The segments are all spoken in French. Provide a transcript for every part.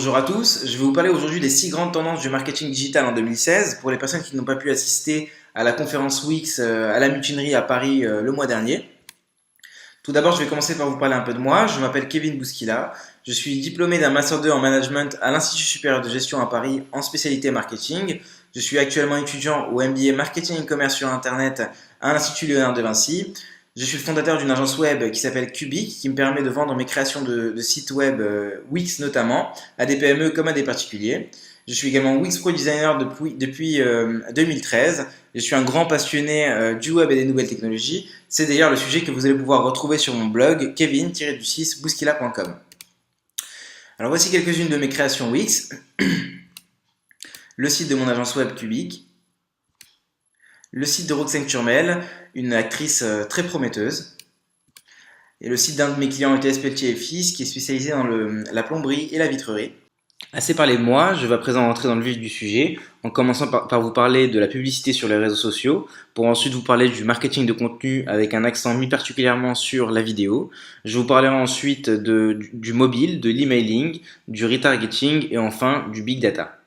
Bonjour à tous, je vais vous parler aujourd'hui des 6 grandes tendances du marketing digital en 2016 pour les personnes qui n'ont pas pu assister à la conférence Wix à la mutinerie à Paris le mois dernier. Tout d'abord, je vais commencer par vous parler un peu de moi. Je m'appelle Kevin Bouskila, je suis diplômé d'un Master 2 en Management à l'Institut supérieur de gestion à Paris en spécialité marketing. Je suis actuellement étudiant au MBA Marketing et Commerce sur Internet à l'Institut Léonard de Vinci. Je suis le fondateur d'une agence web qui s'appelle Cubic, qui me permet de vendre mes créations de sites web Wix notamment, à des PME comme à des particuliers. Je suis également Wix Pro Designer depuis 2013. Je suis un grand passionné du web et des nouvelles technologies. C'est d'ailleurs le sujet que vous allez pouvoir retrouver sur mon blog kevin-bouskila.com. Alors voici quelques-unes de mes créations Wix. Le site de mon agence web Cubic. Le site de Roxane Turmel, une actrice très prometteuse. Et le site d'un de mes clients ETS Pelletier et Fils qui est spécialisé dans la plomberie et la vitrerie. Assez parlé de moi, je vais à présent rentrer dans le vif du sujet en commençant par vous parler de la publicité sur les réseaux sociaux pour ensuite vous parler du marketing de contenu avec un accent mis particulièrement sur la vidéo. Je vous parlerai ensuite du mobile, de l'emailing, du retargeting et enfin du big data.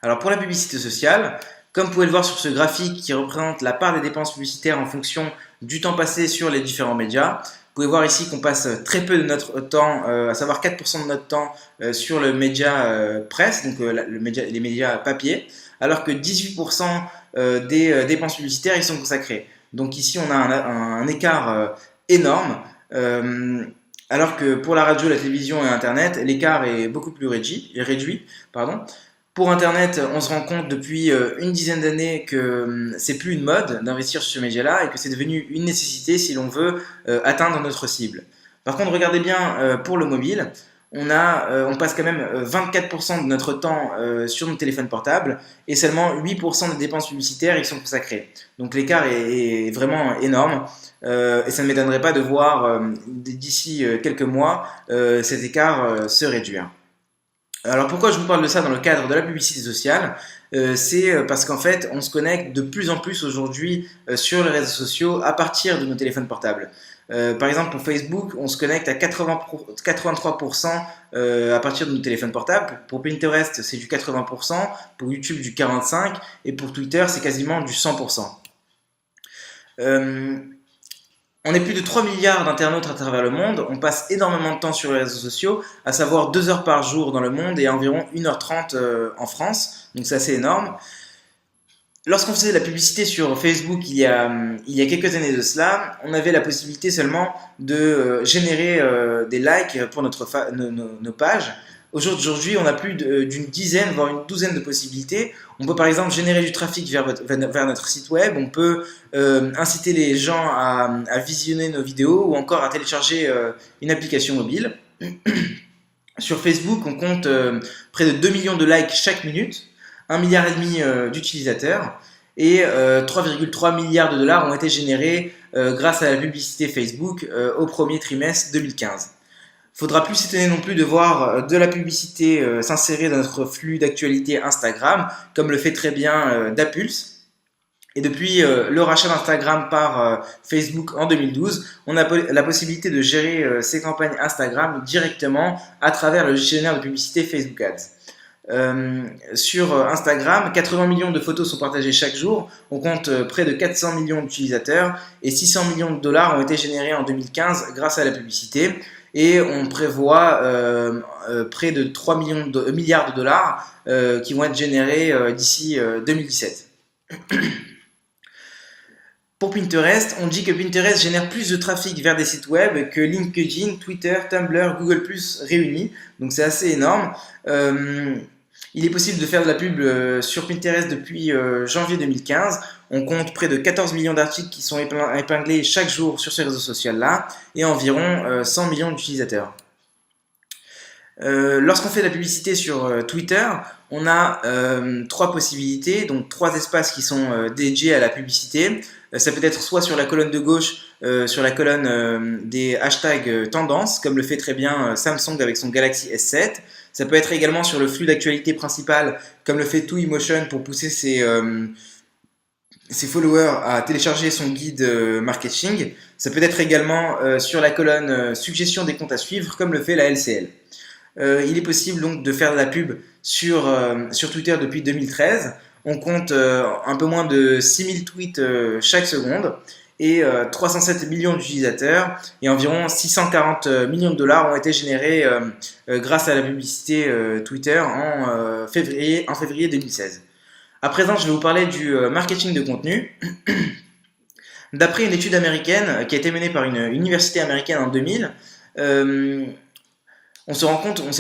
Alors pour la publicité sociale, comme vous pouvez le voir sur ce graphique qui représente la part des dépenses publicitaires en fonction du temps passé sur les différents médias, vous pouvez voir ici qu'on passe très peu de notre temps, à savoir 4% de notre temps sur le média presse, donc les médias papier, alors que 18% des dépenses publicitaires y sont consacrées. Donc ici on a un écart énorme, alors que pour la radio, la télévision et Internet, l'écart est beaucoup plus réduit. Pour Internet, on se rend compte depuis une dizaine d'années que c'est plus une mode d'investir sur ce média-là et que c'est devenu une nécessité si l'on veut atteindre notre cible. Par contre, regardez bien pour le mobile, on passe quand même 24% de notre temps sur nos téléphones portables et seulement 8% des dépenses publicitaires y sont consacrées. Donc l'écart est vraiment énorme et ça ne m'étonnerait pas de voir d'ici quelques mois cet écart se réduire. Alors pourquoi je vous parle de ça dans le cadre de la publicité sociale? C'est parce qu'en fait on se connecte de plus en plus aujourd'hui sur les réseaux sociaux à partir de nos téléphones portables. Par exemple pour Facebook on se connecte à 83% à partir de nos téléphones portables. Pour Pinterest c'est du 80%, pour YouTube du 45% et pour Twitter c'est quasiment du 100%. On est plus de 3 milliards d'internautes à travers le monde, on passe énormément de temps sur les réseaux sociaux, à savoir 2 heures par jour dans le monde et environ 1h30 en France, donc c'est assez énorme. Lorsqu'on faisait de la publicité sur Facebook il y a quelques années de cela, on avait la possibilité seulement de générer des likes pour nos pages. Aujourd'hui, on a plus d'une dizaine, voire une douzaine de possibilités. On peut par exemple générer du trafic vers notre site web, on peut inciter les gens à visionner nos vidéos ou encore à télécharger une application mobile. Sur Facebook, on compte près de 2 millions de likes chaque minute, 1,5 milliard d'utilisateurs et 3,3 milliards de dollars ont été générés grâce à la publicité Facebook au premier trimestre 2015. Faudra plus s'étonner non plus de voir de la publicité s'insérer dans notre flux d'actualité Instagram, comme le fait très bien Dapulse. Et depuis le rachat d'Instagram par Facebook en 2012, on a la possibilité de gérer ces campagnes Instagram directement à travers le gestionnaire de publicité Facebook Ads. Sur Instagram, 80 millions de photos sont partagées chaque jour, on compte près de 400 millions d'utilisateurs et 600 millions de dollars ont été générés en 2015 grâce à la publicité. Et on prévoit près de 3 milliards de dollars qui vont être générés d'ici 2017. Pour Pinterest, on dit que Pinterest génère plus de trafic vers des sites web que LinkedIn, Twitter, Tumblr, Google+, réunis. Donc c'est assez énorme. Il est possible de faire de la pub sur Pinterest depuis janvier 2015. On compte près de 14 millions d'articles qui sont épinglés chaque jour sur ce réseau social-là et environ 100 millions d'utilisateurs. Lorsqu'on fait de la publicité sur Twitter, on a 3 possibilités, donc 3 espaces qui sont dédiés à la publicité. Ça peut être soit sur la colonne de gauche, sur la colonne des hashtags tendances, comme le fait très bien Samsung avec son Galaxy S7. Ça peut être également sur le flux d'actualité principal, comme le fait Twiliomotion pour pousser ses followers à télécharger son guide marketing. Ça peut être également sur la colonne suggestion des comptes à suivre, comme le fait la LCL. Il est possible donc de faire de la pub sur Twitter depuis 2013. On compte un peu moins de 6000 tweets chaque seconde et 307 millions d'utilisateurs et environ 640 millions de dollars ont été générés grâce à la publicité Twitter en février 2016. À présent, je vais vous parler du marketing de contenu. D'après une étude américaine qui a été menée par une université américaine en 2000, on s'est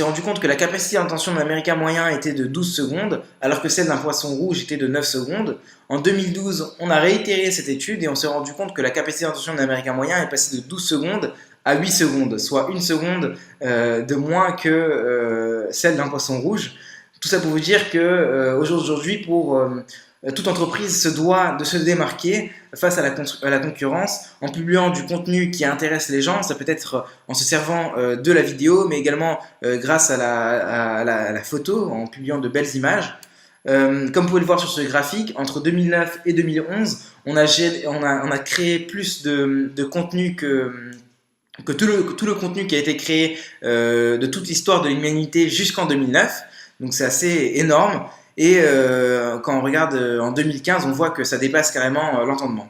rendu compte que la capacité d'attention d'un Américain moyen était de 12 secondes, alors que celle d'un poisson rouge était de 9 secondes. En 2012, on a réitéré cette étude et on s'est rendu compte que la capacité d'attention d'un Américain moyen est passée de 12 secondes à 8 secondes, soit une seconde de moins que celle d'un poisson rouge. Tout ça pour vous dire que aujourd'hui, pour toute entreprise se doit de se démarquer face à la concurrence en publiant du contenu qui intéresse les gens. Ça peut être en se servant de la vidéo, mais également grâce à la photo, en publiant de belles images. Comme vous pouvez le voir sur ce graphique, entre 2009 et 2011, on a créé plus de contenu que tout le contenu qui a été créé de toute l'histoire de l'humanité jusqu'en 2009. Donc c'est assez énorme. Et quand on regarde en 2015, on voit que ça dépasse carrément l'entendement.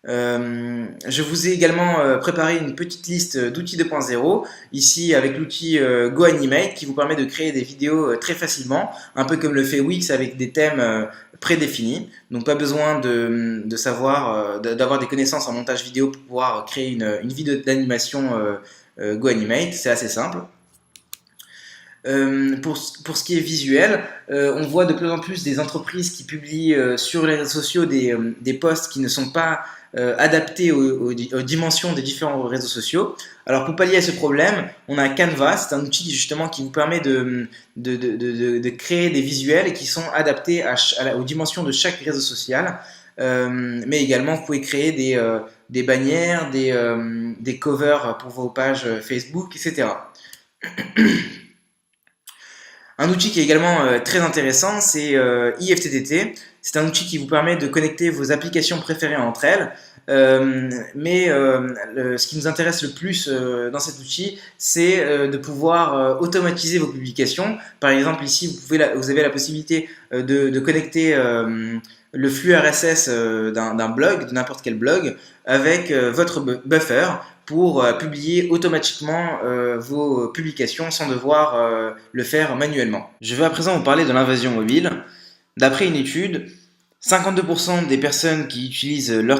Je vous ai également préparé une petite liste d'outils 2.0, ici avec l'outil GoAnimate qui vous permet de créer des vidéos très facilement, un peu comme le fait Wix avec des thèmes prédéfinis. Donc pas besoin d'avoir des connaissances en montage vidéo pour pouvoir créer une vidéo d'animation GoAnimate, c'est assez simple. Pour ce qui est visuel, on voit de plus en plus des entreprises qui publient sur les réseaux sociaux des posts qui ne sont pas adaptés aux dimensions des différents réseaux sociaux. Alors pour pallier à ce problème, on a Canva, c'est un outil justement qui vous permet de créer des visuels qui sont adaptés aux dimensions de chaque réseau social. Mais également vous pouvez créer des bannières, des covers pour vos pages Facebook, etc. Un outil qui est également très intéressant, c'est IFTTT. C'est un outil qui vous permet de connecter vos applications préférées entre elles. Ce qui nous intéresse le plus dans cet outil, c'est de pouvoir automatiser vos publications. Par exemple, ici, vous avez la possibilité de connecter le flux RSS d'un blog, de n'importe quel blog, avec votre buffer pour publier automatiquement vos publications sans devoir le faire manuellement. Je vais à présent vous parler de l'invasion mobile. D'après une étude, 52% des personnes qui utilisent leur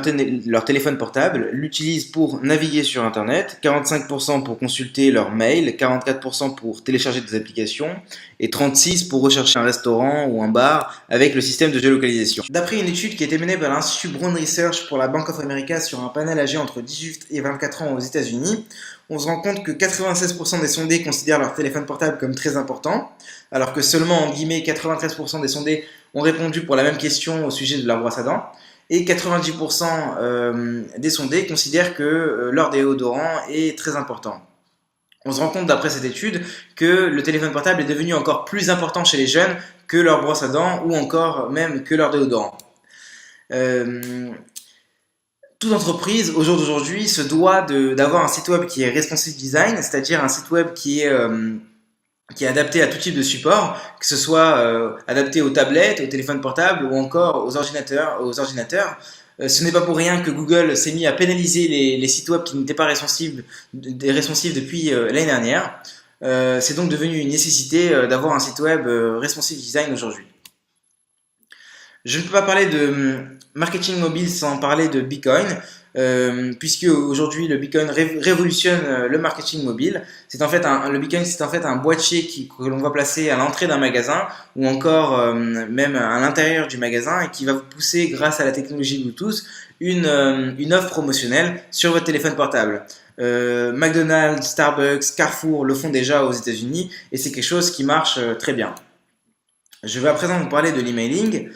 téléphone portable l'utilisent pour naviguer sur Internet, 45% pour consulter leur mail, 44% pour télécharger des applications et 36% pour rechercher un restaurant ou un bar avec le système de géolocalisation. D'après une étude qui a été menée par l'Institut Brown Research pour la Bank of America sur un panel âgé entre 18 et 24 ans aux États-Unis, on se rend compte que 96% des sondés considèrent leur téléphone portable comme très important, alors que seulement, en guillemets, 93% des sondés ont répondu pour la même question au sujet de leur brosse à dents, et 90% des sondés considèrent que leur déodorant est très important. On se rend compte d'après cette étude que le téléphone portable est devenu encore plus important chez les jeunes que leur brosse à dents ou encore même que leur déodorant. Toute entreprise, au jour d'aujourd'hui, se doit d'avoir un site web qui est responsive design, c'est-à-dire un site web qui est adapté à tout type de support, que ce soit adapté aux tablettes, aux téléphones portables ou encore aux ordinateurs. Ce n'est pas pour rien que Google s'est mis à pénaliser les sites web qui n'étaient pas responsives depuis l'année dernière. C'est donc devenu une nécessité d'avoir un site web responsive design aujourd'hui. Je ne peux pas parler de marketing mobile sans parler de Bitcoin, puisque aujourd'hui le Bitcoin révolutionne le marketing mobile. Le Bitcoin, c'est en fait un boîtier que l'on va placer à l'entrée d'un magasin ou encore même à l'intérieur du magasin et qui va vous pousser, grâce à la technologie Bluetooth, une offre promotionnelle sur votre téléphone portable. McDonald's, Starbucks, Carrefour le font déjà aux États-Unis et c'est quelque chose qui marche très bien. Je vais à présent vous parler de l'emailing.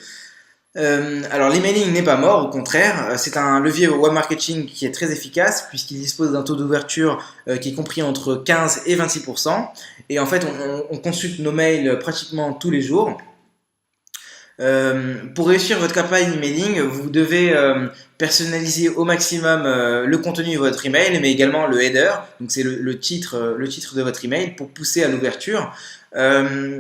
Alors l'emailing n'est pas mort, au contraire, c'est un levier web marketing qui est très efficace puisqu'il dispose d'un taux d'ouverture qui est compris entre 15 et 26%. Et en fait, on consulte nos mails pratiquement tous les jours. Pour réussir votre campagne emailing, vous devez personnaliser au maximum le contenu de votre email, mais également le header, donc c'est le titre de votre email pour pousser à l'ouverture. Euh,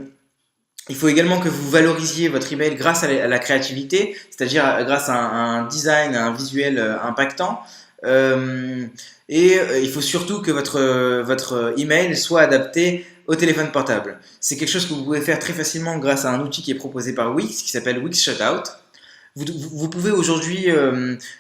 il faut également que vous valorisiez votre email grâce à la créativité, c'est-à-dire grâce à un design, à un visuel impactant. Euh, il faut surtout que votre email soit adapté au téléphone portable. C'est quelque chose que vous pouvez faire très facilement grâce à un outil qui est proposé par Wix, qui s'appelle Wix Shutout. Vous pouvez aujourd'hui,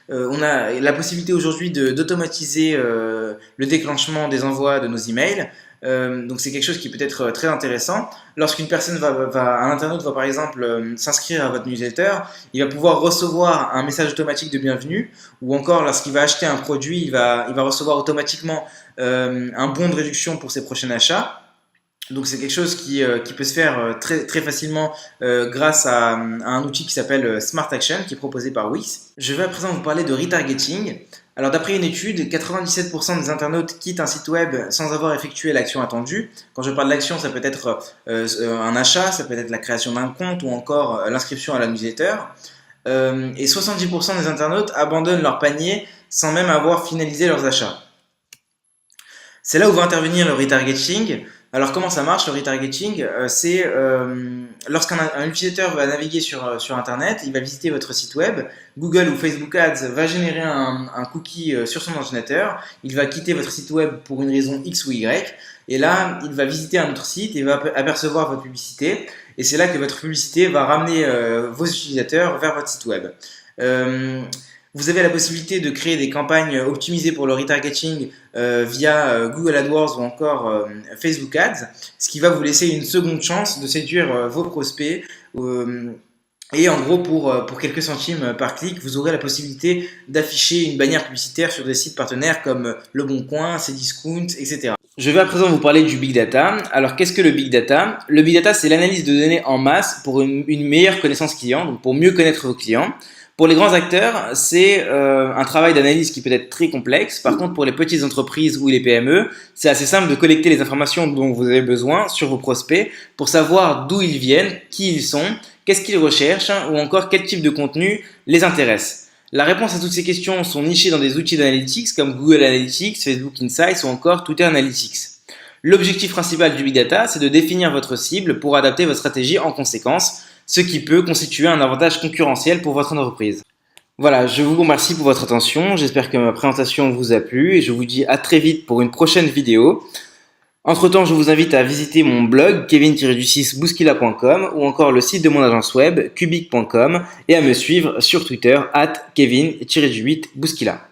on a la possibilité aujourd'hui d'automatiser le déclenchement des envois de nos emails. Donc c'est quelque chose qui peut être très intéressant. Lorsqu'une personne un internaute va par exemple s'inscrire à votre newsletter, il va pouvoir recevoir un message automatique de bienvenue, ou encore lorsqu'il va acheter un produit, il va recevoir automatiquement un bon de réduction pour ses prochains achats. Donc c'est quelque chose qui peut se faire très facilement grâce à un outil qui s'appelle Smart Action, qui est proposé par Wix. Je vais à présent vous parler de retargeting. Alors d'après une étude, 97% des internautes quittent un site web sans avoir effectué l'action attendue. Quand je parle d'action, ça peut être un achat, ça peut être la création d'un compte ou encore l'inscription à la newsletter. Et 70% des internautes abandonnent leur panier sans même avoir finalisé leurs achats. C'est là où va intervenir le retargeting. Alors comment ça marche le retargeting? C'est lorsqu'un utilisateur va naviguer sur Internet, il va visiter votre site web, Google ou Facebook Ads va générer un cookie sur son ordinateur, il va quitter votre site web pour une raison X ou Y, et là il va visiter un autre site et va apercevoir votre publicité, et c'est là que votre publicité va ramener vos utilisateurs vers votre site web. Vous avez la possibilité de créer des campagnes optimisées pour le retargeting via Google AdWords ou encore Facebook Ads, ce qui va vous laisser une seconde chance de séduire vos prospects. Et en gros, pour quelques centimes par clic, vous aurez la possibilité d'afficher une bannière publicitaire sur des sites partenaires comme Le Bon Coin, Cdiscount, etc. Je vais à présent vous parler du Big Data. Alors, qu'est-ce que le Big Data? Le Big Data, c'est l'analyse de données en masse pour une meilleure connaissance client, donc pour mieux connaître vos clients. Pour les grands acteurs, c'est un travail d'analyse qui peut être très complexe. Par contre, pour les petites entreprises ou les PME, c'est assez simple de collecter les informations dont vous avez besoin sur vos prospects pour savoir d'où ils viennent, qui ils sont, qu'est-ce qu'ils recherchent ou encore quel type de contenu les intéresse. La réponse à toutes ces questions sont nichées dans des outils d'analytics comme Google Analytics, Facebook Insights ou encore Twitter Analytics. L'objectif principal du Big Data, c'est de définir votre cible pour adapter votre stratégie en conséquence, ce qui peut constituer un avantage concurrentiel pour votre entreprise. Voilà, je vous remercie pour votre attention, j'espère que ma présentation vous a plu et je vous dis à très vite pour une prochaine vidéo. Entre-temps, je vous invite à visiter mon blog kevin-bousquila.com ou encore le site de mon agence web cubic.com et à me suivre sur Twitter @kevin-bousquila.